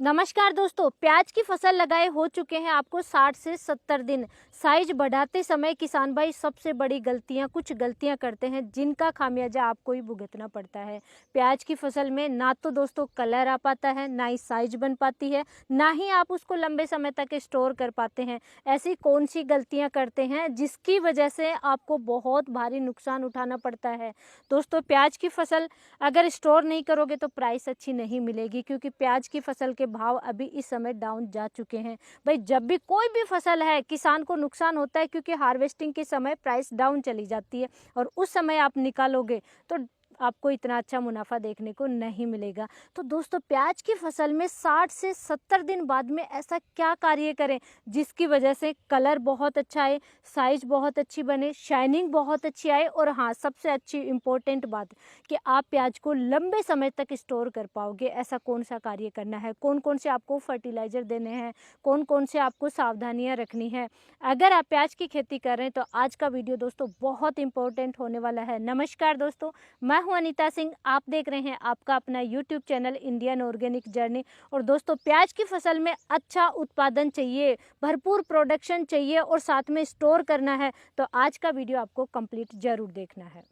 नमस्कार दोस्तों, प्याज की फसल लगाए हो चुके हैं आपको 60 से 70 दिन। साइज बढ़ाते समय किसान भाई सबसे बड़ी कुछ गलतियां करते हैं जिनका खामियाजा आपको ही भुगतना पड़ता है। प्याज की फसल में ना तो दोस्तों कलर आ पाता है, ना ही साइज बन पाती है, ना ही आप उसको लंबे समय तक स्टोर कर पाते हैं। ऐसी कौन सी गलतियां करते हैं जिसकी वजह से आपको बहुत भारी नुकसान उठाना पड़ता है? दोस्तों, प्याज की फसल अगर स्टोर नहीं करोगे तो प्राइस अच्छी नहीं मिलेगी, क्योंकि प्याज की फसल के भाव अभी इस समय डाउन जा चुके हैं। भाई, जब भी कोई भी फसल है किसान को नुकसान होता है, क्योंकि हार्वेस्टिंग के समय प्राइस डाउन चली जाती है और उस समय आप निकालोगे तो आपको इतना अच्छा मुनाफा देखने को नहीं मिलेगा। तो दोस्तों, प्याज की फसल में 60 से 70 दिन बाद में ऐसा क्या कार्य करें जिसकी वजह से कलर बहुत अच्छा आए, साइज बहुत अच्छी बने, शाइनिंग बहुत अच्छी आए और हाँ, सबसे अच्छी इम्पोर्टेंट बात कि आप प्याज को लंबे समय तक स्टोर कर पाओगे। ऐसा कौन सा कार्य करना है, कौन कौन से आपको फर्टिलाइज़र देने हैं, कौन कौन से आपको सावधानियां रखनी है। अगर आप प्याज की खेती कर रहे हैं तो आज का वीडियो दोस्तों बहुत इंपॉर्टेंट होने वाला है। नमस्कार दोस्तों, मैं हूं अनीता सिंह। आप देख रहे हैं आपका अपना YouTube channel Indian organic journey. और दोस्तों, प्याज की फसल में अच्छा उत्पादन चाहिए, भरपूर प्रोडक्शन चाहिए और साथ में स्टोर करना है तो आज का वीडियो आपको कंप्लीट जरूर देखना है।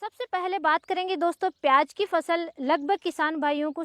सबसे पहले बात करेंगे दोस्तों, प्याज की फसल लगभग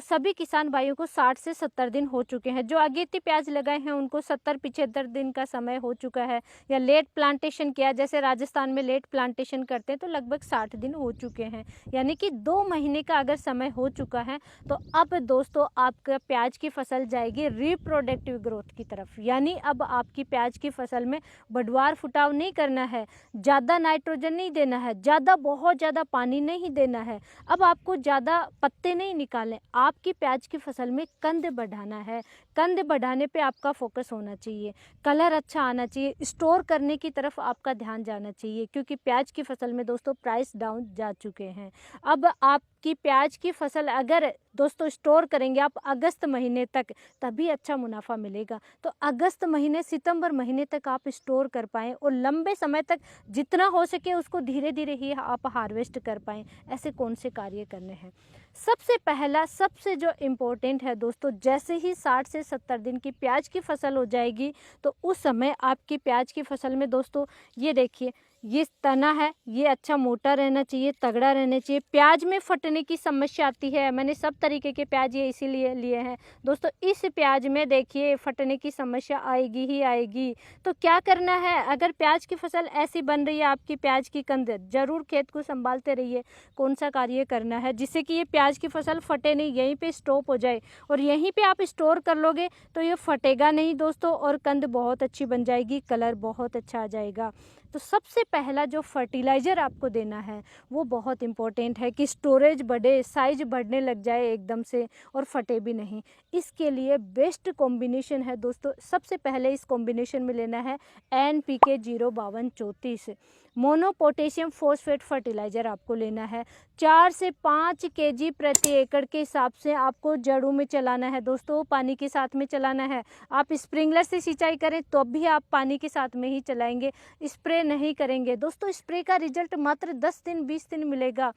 सभी किसान भाइयों को 60 से 70 दिन हो चुके हैं। जो अगेती प्याज लगाए हैं उनको 70-75 दिन का समय हो चुका है, या लेट प्लांटेशन किया, जैसे राजस्थान में लेट प्लांटेशन करते हैं तो लगभग 60 दिन हो चुके हैं, यानी कि 2 महीने का अगर समय हो चुका है तो अब दोस्तों आपका प्याज की फसल जाएगी रिप्रोडक्टिव ग्रोथ की तरफ। यानी अब आपकी प्याज की फसल में बढ़वार फुटाव नहीं करना है, ज़्यादा नाइट्रोजन नहीं देना है, बहुत ज़्यादा पानी नहीं देना है, अब आपको ज़्यादा पत्ते नहीं निकालने, आपकी प्याज की फसल में कंद बढ़ाना है। कंद बढ़ाने पे आपका फोकस होना चाहिए, कलर अच्छा आना चाहिए, स्टोर करने की तरफ आपका ध्यान जाना चाहिए, क्योंकि प्याज की फसल में दोस्तों प्राइस डाउन जा चुके हैं। अब आपकी प्याज की फसल अगर दोस्तों स्टोर करेंगे आप अगस्त महीने तक, तभी अच्छा मुनाफा मिलेगा। तो अगस्त महीने सितंबर महीने तक आप स्टोर कर पाएँ और लंबे समय तक जितना हो सके उसको धीरे धीरे ही आप हार्वेस्ट कर पाएँ। ऐसे कौन से कार्य करने हैं? सबसे पहला, सबसे जो इम्पोर्टेंट है दोस्तों, जैसे ही 60 से 70 दिन की प्याज की फसल हो जाएगी तो उस समय आपकी प्याज की फसल में दोस्तों ये देखिए, ये तना है, ये अच्छा मोटा रहना चाहिए, तगड़ा रहना चाहिए। प्याज में फटने की समस्या आती है, मैंने सब तरीके के प्याज ये इसीलिए लिए हैं दोस्तों। इस प्याज में देखिए फटने की समस्या आएगी ही आएगी। तो क्या करना है, अगर प्याज की फसल ऐसी बन रही है आपकी प्याज की कंद, जरूर खेत को संभालते रहिए। कौन सा कार्य करना है जिससे कि ये प्याज की फसल फटे नहीं, यहीं पे स्टॉप हो जाए और यहीं पे आप स्टोर कर लोगे तो ये फटेगा नहीं दोस्तों और कंद बहुत अच्छी बन जाएगी, कलर बहुत अच्छा आ जाएगा। तो सबसे पहला जो फर्टिलाइज़र आपको देना है वो बहुत इम्पोर्टेंट है कि स्टोरेज बढ़े, साइज बढ़ने लग जाए एकदम से और फटे भी नहीं। इसके लिए बेस्ट कॉम्बिनेशन है दोस्तों, सबसे पहले इस कॉम्बिनेशन में लेना है NPK 05234 mono potassium phosphate fertiliser आपको लेना है। 4 से 5 kg प्रति एकड़ के हिसाब से आपको जड़ों में चलाना है दोस्तों, पानी के साथ में चलाना है। आप स्प्रिंकलर से सिंचाई करें तो भी आप पानी के साथ में ही चलाएंगे, स्प्रे नहीं करेंगे दोस्तों। स्प्रे का रिजल्ट मात्र 10 दिन 20 दिन मिलेगा,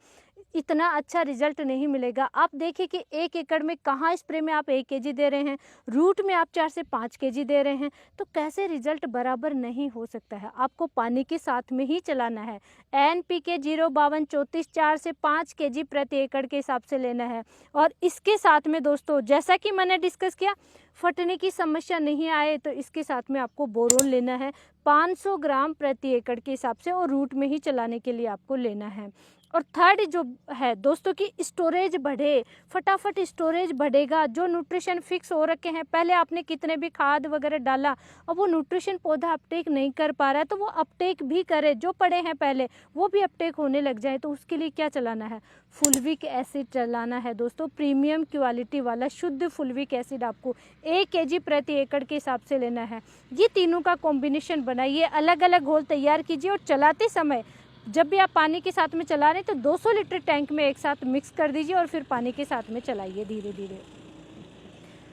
इतना अच्छा रिजल्ट नहीं मिलेगा। आप देखिए कि 1 एकड़ में कहाँ स्प्रे में आप 1 kg दे रहे हैं, रूट में आप 4 से 5 kg दे रहे हैं, तो कैसे रिजल्ट बराबर नहीं हो सकता है। आपको पानी के साथ में ही चलाना है। NPK 05234 4 से 5 kg प्रति एकड़ के हिसाब से लेना है। और इसके साथ में दोस्तों, जैसा कि मैंने डिस्कस किया, फटने की समस्या नहीं आए तो इसके साथ में आपको बोरोन लेना है 500 ग्राम प्रति एकड़ के हिसाब से, और रूट में ही चलाने के लिए आपको लेना है। और थर्ड जो है दोस्तों कि स्टोरेज बढ़े, फटाफट स्टोरेज बढ़ेगा। जो न्यूट्रिशन फिक्स हो रखे हैं, पहले आपने कितने भी खाद वगैरह डाला और वो न्यूट्रिशन पौधा अपटेक नहीं कर पा रहा है, तो वो अपटेक भी करे। जो पड़े हैं पहले वो भी अपटेक होने लग जाए, तो उसके लिए क्या चलाना है? फुल्विक एसिड चलाना है दोस्तों, प्रीमियम क्वालिटी वाला शुद्ध फुल्विक एसिड आपको 1 kg प्रति एकड़ के हिसाब से लेना है। ये तीनों का कॉम्बिनेशन बनाइए, अलग अलग घोल तैयार कीजिए और चलाते समय जब भी आप पानी के साथ में चला रहे हैं तो 200 लीटर टैंक में एक साथ मिक्स कर दीजिए और फिर पानी के साथ में चलाइए धीरे धीरे।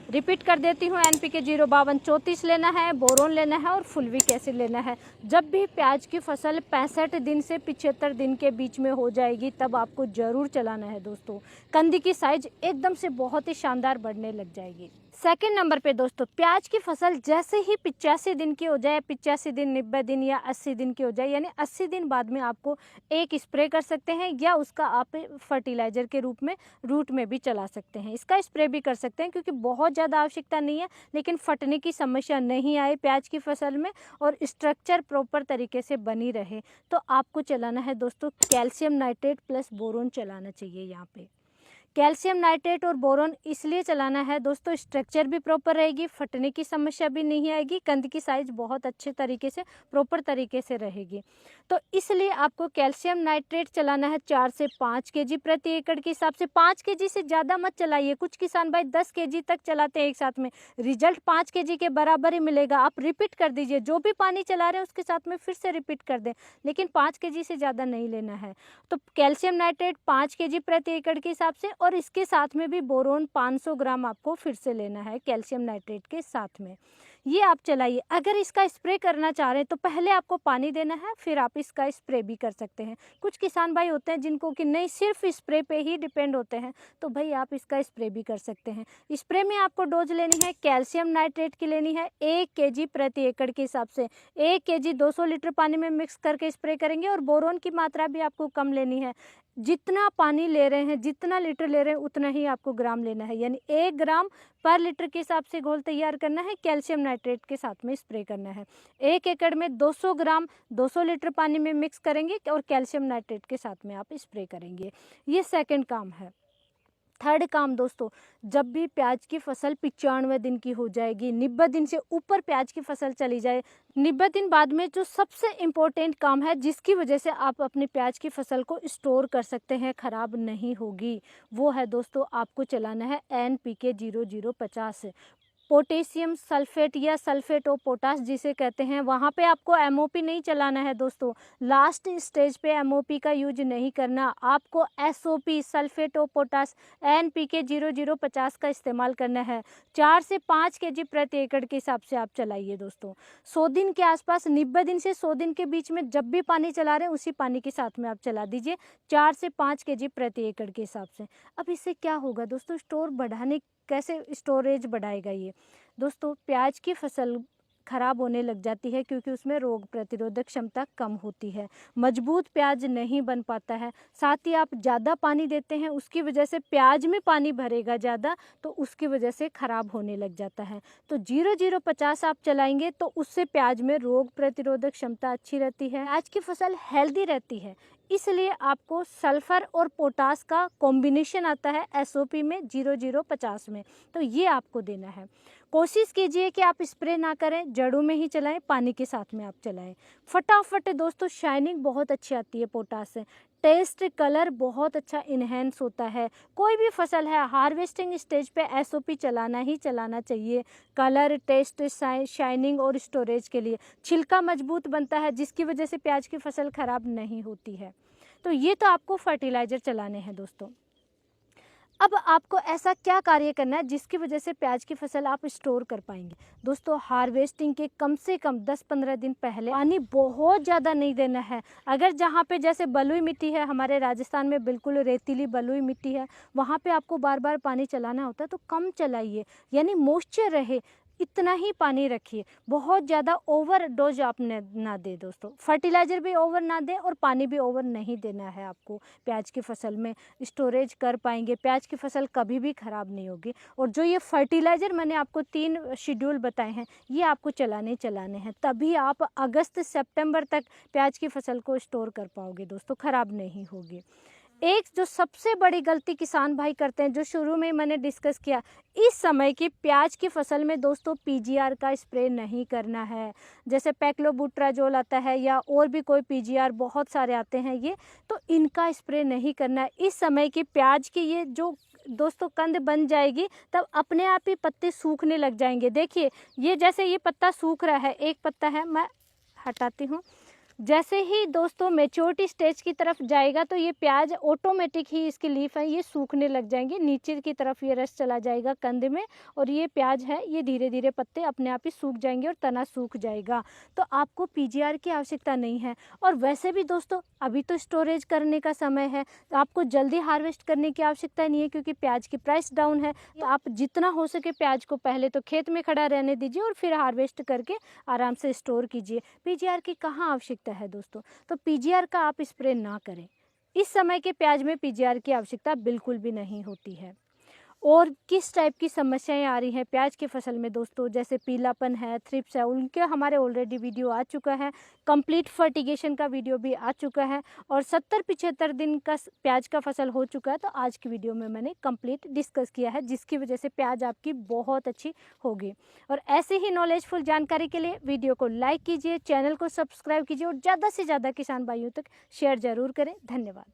रिपीट कर देती हूँ, NPK 05234 लेना है, बोरोन लेना है और फुल्विक एसिड लेना है। जब भी प्याज की फसल 65 दिन से 75 दिन के बीच में हो जाएगी तब आपको ज़रूर चलाना है दोस्तों। कंद की साइज एकदम से बहुत ही शानदार बढ़ने लग जाएगी। सेकंड नंबर पे दोस्तों, प्याज की फसल जैसे ही 85 दिन की हो जाए, 85 दिन, 90 दिन या 80 दिन की हो जाए, यानी 80 दिन बाद में आपको एक स्प्रे कर सकते हैं, या उसका आप फर्टिलाइज़र के रूप में रूट में भी चला सकते हैं। इसका स्प्रे भी कर सकते हैं क्योंकि बहुत ज़्यादा आवश्यकता नहीं है, लेकिन फटने की समस्या नहीं आए प्याज की फसल में और स्ट्रक्चर प्रॉपर तरीके से बनी रहे, तो आपको चलाना है दोस्तों कैल्शियम नाइट्रेट प्लस बोरोन चलाना चाहिए। यहाँ पे कैल्शियम नाइट्रेट और बोरोन इसलिए चलाना है दोस्तों, स्ट्रक्चर भी प्रॉपर रहेगी, फटने की समस्या भी नहीं आएगी, कंद की साइज बहुत अच्छे तरीके से प्रॉपर तरीके से रहेगी। तो इसलिए आपको कैल्शियम नाइट्रेट चलाना है 4 से 5 केजी प्रति एकड़ के हिसाब से। 5 केजी से ज़्यादा मत चलाइए, कुछ किसान भाई 10 केजी तक चलाते हैं एक साथ में, रिजल्ट 5 केजी के बराबर ही मिलेगा। आप रिपीट कर दीजिए, जो भी पानी चला रहे हैं उसके साथ में फिर से रिपीट कर दें, लेकिन 5 केजी से ज़्यादा नहीं लेना है। तो कैल्शियम नाइट्रेट 5 केजी प्रति एकड़ के हिसाब से, और इसके साथ में भी बोरोन 500 ग्राम आपको फिर से लेना है कैल्शियम नाइट्रेट के साथ में। ये आप चलाइए। अगर इसका स्प्रे करना चाह रहे हैं तो पहले आपको पानी देना है, फिर आप इसका स्प्रे भी कर सकते हैं। कुछ किसान भाई होते हैं जिनको कि नहीं सिर्फ स्प्रे पे ही डिपेंड होते हैं, तो भाई आप इसका स्प्रे भी कर सकते हैं। स्प्रे में आपको डोज लेनी है कैल्शियम नाइट्रेट की, लेनी है 1 केजी प्रति एकड़ के हिसाब से। 1 केजी 200 लीटर पानी में मिक्स करके स्प्रे करेंगे, और बोरोन की मात्रा भी आपको कम लेनी है। जितना पानी ले रहे हैं, जितना लीटर ले रहे हैं, उतना ही आपको ग्राम लेना है, यानी 1 ग्राम पर लीटर के हिसाब से घोल तैयार करना है, कैल्शियम नाइट्रेट के साथ में स्प्रे करना है। 1 एकड़ में 200 ग्राम 200 लीटर पानी में मिक्स करेंगे और कैल्शियम नाइट्रेट के साथ में आप स्प्रे करेंगे। ये सेकंड काम है। थर्ड काम दोस्तों, जब भी प्याज की फसल 95 दिन की हो जाएगी, 90 दिन से ऊपर प्याज की फसल चली जाए, 90 दिन बाद में जो सबसे इम्पोर्टेंट काम है जिसकी वजह से आप अपनी प्याज की फसल को स्टोर कर सकते हैं, ख़राब नहीं होगी, वो है दोस्तों आपको चलाना है NPK 0050 पोटेशियम सल्फेट या सल्फेट ऑफ पोटाश जिसे कहते हैं। वहाँ पे आपको MOP नहीं चलाना है दोस्तों, लास्ट स्टेज पे MOP का यूज नहीं करना, आपको SOP sulphate of potash NPK 0050 का इस्तेमाल करना है। 4 से 5 केजी प्रति एकड़ के हिसाब से आप चलाइए दोस्तों। 100 दिन के आसपास, 90 दिन से 100 दिन के बीच में जब भी पानी चला रहे हैं उसी पानी के साथ में आप चला दीजिए, 4 से 5 केजी प्रति एकड़ के हिसाब से। अब इससे क्या होगा दोस्तों, स्टोर बढ़ाने, कैसे स्टोरेज बढ़ाएगा ये दोस्तों, प्याज की फसल खराब होने लग जाती है क्योंकि उसमें रोग प्रतिरोधक क्षमता कम होती है, मजबूत प्याज नहीं बन पाता है। साथ ही आप ज़्यादा पानी देते हैं, उसकी वजह से प्याज में पानी भरेगा ज़्यादा, तो उसकी वजह से खराब होने लग जाता है। तो 0050 आप चलाएंगे तो उससे प्याज में रोग प्रतिरोधक क्षमता अच्छी रहती है, प्याज की फसल हेल्दी रहती है। इसलिए आपको सल्फर और पोटास का कॉम्बिनेशन आता है SOP में 0050 में, तो ये आपको देना है। कोशिश कीजिए कि आप स्प्रे ना करें, जड़ों में ही चलाएं, पानी के साथ में आप चलाएं। फटाफट दोस्तों शाइनिंग बहुत अच्छी आती है पोटास से, टेस्ट कलर बहुत अच्छा इन्हेंस होता है। कोई भी फसल है हार्वेस्टिंग स्टेज पे SOP चलाना ही चलाना चाहिए, कलर, टेस्ट, शाइनिंग और स्टोरेज के लिए। छिलका मजबूत बनता है जिसकी वजह से प्याज की फसल खराब नहीं होती है। तो ये तो आपको फर्टिलाइज़र चलाने हैं दोस्तों। अब आपको ऐसा क्या कार्य करना है जिसकी वजह से प्याज की फसल आप स्टोर कर पाएंगे दोस्तों। हार्वेस्टिंग के कम से कम 10-15 दिन पहले पानी बहुत ज़्यादा नहीं देना है। अगर जहाँ पे जैसे बलुई मिट्टी है, हमारे राजस्थान में बिल्कुल रेतीली बलुई मिट्टी है, वहाँ पे आपको बार बार पानी चलाना होता है, तो कम चलाइए, यानी मॉइस्चर रहे, इतना ही पानी रखिए। बहुत ज़्यादा ओवर डोज आप ना दे दोस्तों, फर्टिलाइज़र भी ओवर ना दें और पानी भी ओवर नहीं देना है आपको। प्याज की फसल में स्टोरेज कर पाएंगे, प्याज की फसल कभी भी ख़राब नहीं होगी। और जो ये फर्टिलाइज़र मैंने आपको 3 शेड्यूल बताए हैं, ये आपको चलाने हैं, तभी आप अगस्त सितंबर तक प्याज की फसल को स्टोर कर पाओगे दोस्तों, ख़राब नहीं होगी। एक जो सबसे बड़ी गलती किसान भाई करते हैं, जो शुरू में मैंने डिस्कस किया, इस समय की प्याज की फसल में दोस्तों PGR का स्प्रे नहीं करना है। जैसे पैक्लोबुट्राजोल आता है या और भी कोई PGR बहुत सारे आते हैं, ये तो इनका स्प्रे नहीं करना है। इस समय की प्याज की ये जो दोस्तों कंद बन जाएगी, तब अपने आप ही पत्ते सूखने लग जाएंगे। देखिए ये जैसे ये पत्ता सूख रहा है, एक पत्ता है, मैं हटाती हूँ, जैसे ही दोस्तों मैच्योरिटी स्टेज की तरफ जाएगा तो ये प्याज ऑटोमेटिक ही, इसकी लीफ है ये सूखने लग जाएंगे, नीचे की तरफ ये रस चला जाएगा कंद में, और ये प्याज है ये धीरे धीरे पत्ते अपने आप ही सूख जाएंगे और तना सूख जाएगा। तो आपको पीजीआर की आवश्यकता नहीं है। और वैसे भी दोस्तों अभी तो स्टोरेज करने का समय है, तो आपको जल्दी हार्वेस्ट करने की आवश्यकता नहीं है, क्योंकि प्याज की प्राइस डाउन है। तो आप जितना हो सके प्याज को पहले तो खेत में खड़ा रहने दीजिए और फिर हार्वेस्ट करके आराम से स्टोर कीजिए। पीजीआर की कहाँ आवश्यकता है दोस्तों, तो पीजीआर का आप स्प्रे ना करें। इस समय के प्याज में पीजीआर की आवश्यकता बिल्कुल भी नहीं होती है। और किस टाइप की समस्याएं आ रही हैं प्याज की फसल में दोस्तों, जैसे पीलापन है, थ्रिप्स है, उनके हमारे ऑलरेडी वीडियो आ चुका है, कंप्लीट फर्टिगेशन का वीडियो भी आ चुका है, और 70-75 दिन का प्याज का फसल हो चुका है, तो आज की वीडियो में मैंने कंप्लीट डिस्कस किया है, जिसकी वजह से प्याज आपकी बहुत अच्छी होगी। और ऐसे ही नॉलेजफुल जानकारी के लिए वीडियो को लाइक कीजिए, चैनल को सब्सक्राइब कीजिए और ज़्यादा से ज़्यादा किसान भाइयों तक शेयर ज़रूर करें। धन्यवाद।